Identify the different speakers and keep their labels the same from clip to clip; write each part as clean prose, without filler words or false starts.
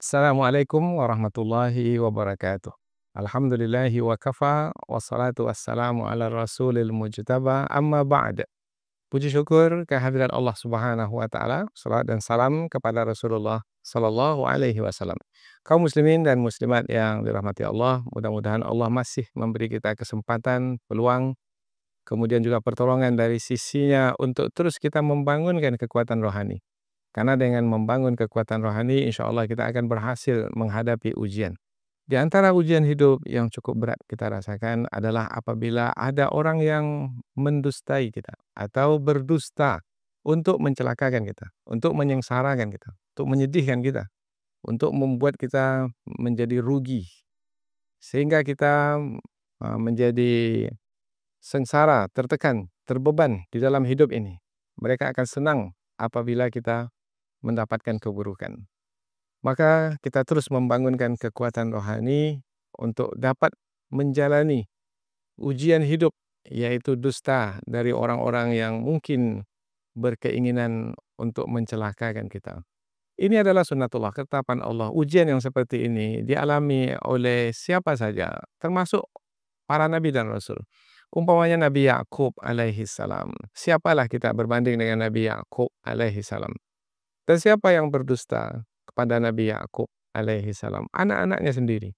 Speaker 1: Assalamualaikum warahmatullahi wabarakatuh. Alhamdulillahi wa kafa, wassalatu wassalamu ala rasulil mujtaba, amma ba'd. Puji syukur kehadirat Allah Subhanahu wa taala, salat dan salam kepada Rasulullah sallallahu alaihi wasallam. Kaum muslimin dan muslimat yang dirahmati Allah, mudah-mudahan Allah masih memberi kita kesempatan, peluang, kemudian juga pertolongan dari sisinya untuk terus kita membangunkan kekuatan rohani. Karena dengan membangun kekuatan rohani, insya Allah kita akan berhasil menghadapi ujian. Di antara ujian hidup yang cukup berat kita rasakan adalah apabila ada orang yang mendustai kita atau berdusta untuk mencelakakan kita, untuk menyengsarakan kita, untuk menyedihkan kita, untuk membuat kita menjadi rugi, sehingga kita menjadi sengsara, tertekan, terbeban di dalam hidup ini. Mereka akan senang apabila kita mendapatkan keburukan. Maka kita terus membangunkan kekuatan rohani untuk dapat menjalani ujian hidup, yaitu dusta dari orang-orang yang mungkin berkeinginan untuk mencelakakan kita. Ini adalah sunnatullah, ketetapan Allah. Ujian yang seperti ini dialami oleh siapa saja, termasuk para nabi dan rasul. Umpamanya Nabi Yakub alaihi salam. Siapalah kita berbanding dengan Nabi Yakub alaihi salam? Dan siapa yang berdusta kepada Nabi Yakub alaihi salam? Anak-anaknya sendiri.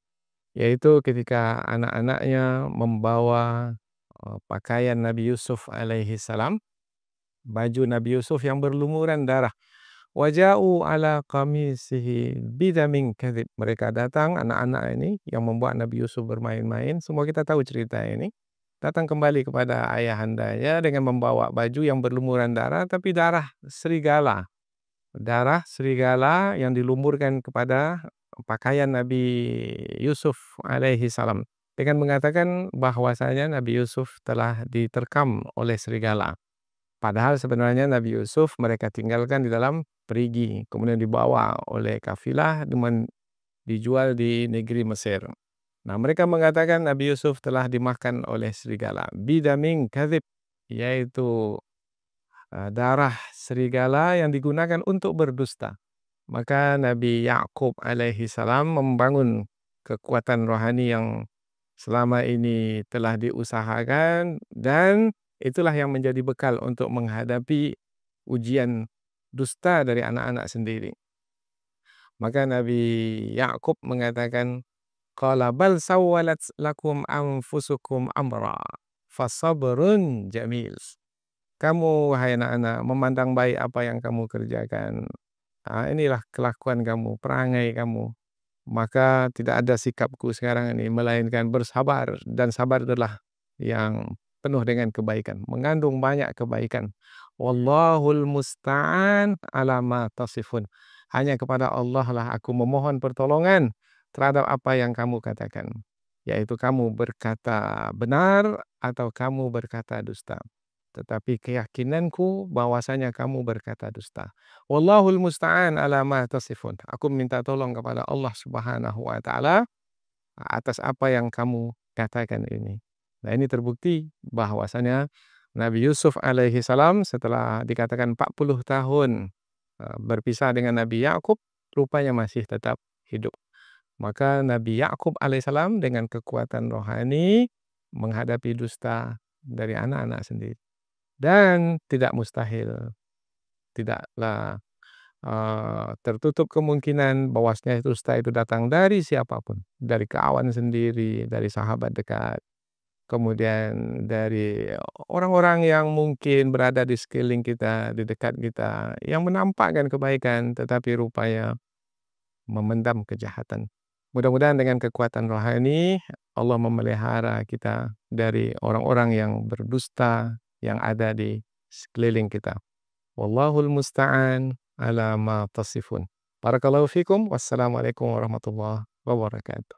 Speaker 1: Yaitu ketika anak-anaknya membawa pakaian Nabi Yusuf alaihi salam, baju Nabi Yusuf yang berlumuran darah. Waja'u ala qamisihi bidamin kadzib. Mereka datang, anak-anak ini yang membuat Nabi Yusuf bermain-main. Semua kita tahu cerita ini. Datang kembali kepada ayahandanya dengan membawa baju yang berlumuran darah, tapi darah serigala. Darah serigala yang dilumurkan kepada pakaian Nabi Yusuf alaihi salam. Dengan mengatakan bahwasanya Nabi Yusuf telah diterkam oleh serigala. Padahal sebenarnya Nabi Yusuf mereka tinggalkan di dalam perigi, kemudian dibawa oleh kafilah dan dijual di negeri Mesir. Nah, mereka mengatakan Nabi Yusuf telah dimakan oleh serigala. Bidamin kadzib, yaitu darah serigala yang digunakan untuk berdusta. Maka Nabi Yakub alaihi salam membangun kekuatan rohani yang selama ini telah diusahakan, dan itulah yang menjadi bekal untuk menghadapi ujian dusta dari anak-anak sendiri. Maka Nabi Yakub mengatakan, qala bal sawwalat lakum anfusukum amra fasabrun jamil. Kamu wahai anak-anak memandang baik apa yang kamu kerjakan. Inilah kelakuan kamu, perangai kamu. Maka tidak ada sikapku sekarang ini melainkan bersabar, dan sabar adalah yang penuh dengan kebaikan, mengandung banyak kebaikan. Wallahul musta'an ala ma tasifun. Hanya kepada Allah lah aku memohon pertolongan terhadap apa yang kamu katakan, yaitu kamu berkata benar atau kamu berkata dusta. Tetapi keyakinanku bahwasanya kamu berkata dusta. Wallahul musta'an ala ma tasifun. Aku minta tolong kepada Allah Subhanahu wa taala atas apa yang kamu katakan ini. Nah, ini terbukti bahwasanya Nabi Yusuf alaihi salam setelah dikatakan 40 tahun berpisah dengan Nabi Yakub, rupanya masih tetap hidup. Maka Nabi Yakub alaihissalam dengan kekuatan rohani menghadapi dusta dari anak-anak sendiri. Dan tidak mustahil, tidaklah tertutup kemungkinan bahwasanya dusta itu datang dari siapapun, dari kawan sendiri, dari sahabat dekat, kemudian dari orang-orang yang mungkin berada di sekeliling kita, di dekat kita, yang menampakkan kebaikan tetapi rupanya memendam kejahatan. Mudah-mudahan dengan kekuatan rohani Allah memelihara kita dari orang-orang yang berdusta yang ada di sekeliling kita. Wallahul musta'an ala ma tasifun. Barakallahu fikum. Wassalamualaikum warahmatullahi wabarakatuh.